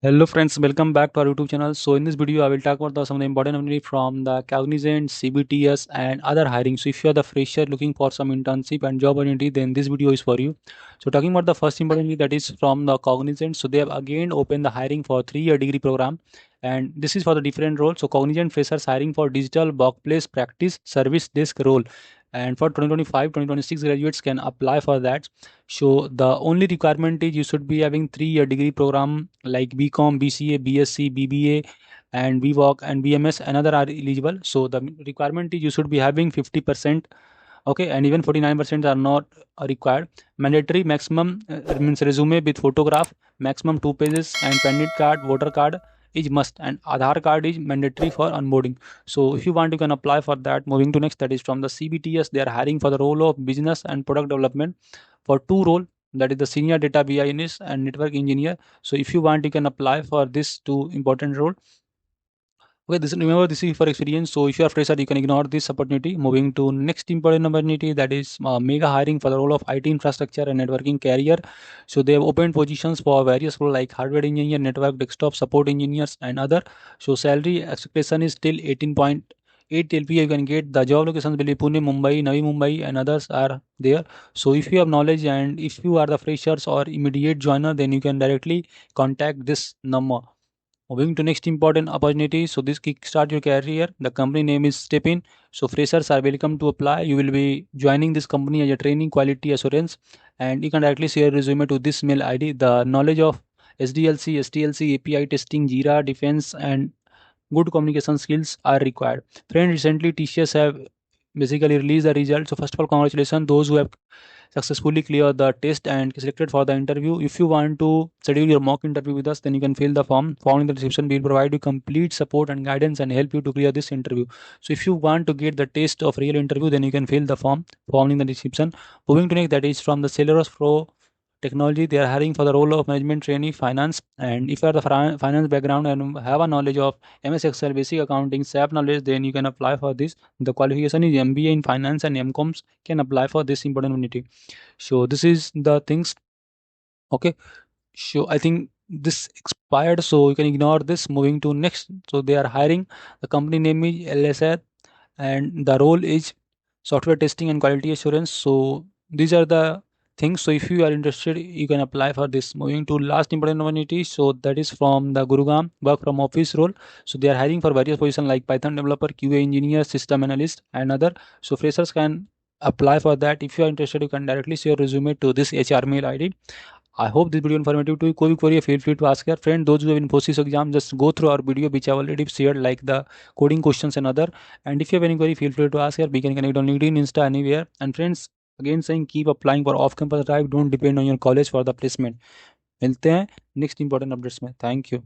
Hello friends, welcome back to our YouTube channel. So in this video, I will talk about some of the important opportunity from the Cognizant, CBTS and other hiring. So if you are the fresher looking for some internship and job opportunity, then this video is for you. So talking about the first opportunity that is from the Cognizant. So they have again opened the hiring for 3-year degree program. And this is for the different role. So Cognizant freshers hiring for digital workplace practice service desk role. And for 2025-2026 graduates can apply for that. So the only requirement is you should be having 3-year degree program like BCom, BCA, BSc, BBA, and BVOC and BMS. Another are eligible. So the requirement is you should be having 50%. Okay, and even 49% are not required. Mandatory maximum means resume with photograph, maximum 2 pages, and pandit card, voter card is must, and Aadhaar card is mandatory for onboarding. So if you want, you can apply for that. Moving to next, that is from the CBTS. They are hiring for the role of business and product development for two role. That is the senior data BI analyst and network engineer. So if you want, you can apply for this two important role. Okay, this remember this is for experience. So if you are fresher, you can ignore this opportunity. Moving to next important opportunity, that is mega hiring for the role of IT infrastructure and networking career. So they have opened positions for various roles like hardware engineer, network, desktop support engineers, and other. So salary expectation is still 18.8 LPA. You can get the job locations will be Pune, Mumbai, Navi Mumbai, and others are there. So if you have knowledge and if you are the freshers or immediate joiner, then you can directly contact this number. Moving to next important opportunity. So this kickstart your career. The company name is Stepin. So freshers are welcome to apply. You will be joining this company as a training quality assurance, and you can directly share resume to this mail ID. The knowledge of SDLC, STLC, API testing, Jira, defense, and good communication skills are required. Friend, recently TCS have basically released the results. So first of all, congratulations those who have successfully cleared the test and selected for the interview. If you want to schedule your mock interview with us, then you can fill the form. Found in the description, we will provide you complete support and guidance and help you to clear this interview. So if you want to get the taste of real interview, then you can fill the form found in the description. Moving to next, that is from the Celeros Pro Technology. They are hiring for the role of management trainee finance, and if you are the finance background and have a knowledge of MS Excel, basic accounting, SAP knowledge, then you can apply for this. The qualification is MBA in finance, and MComs can apply for this important unity. So this is the things. Okay, so I think this expired, so you can ignore this. Moving to next. So they are hiring. The company name is LSR, and the role is software testing and quality assurance. So these are the things. So if you are interested, you can apply for this. Moving to last important opportunity. So that is from the Gurugam work from office role. So they are hiring for various positions like Python developer, QA engineer, system analyst, and other. So freshers can apply for that. If you are interested, you can directly share resume to this HR mail ID. I hope this video informative to you. कोई भी query feel free to ask your friend. Those who have Infosys exam, just go through our video which I already shared, like the coding questions and other. And if you have any query, feel free to ask here. We can connect on LinkedIn, Insta, anywhere. And friends, again saying keep applying for off-campus drive. Don't depend on your college for the placement. मिलते हैं next important updates में. Thank you.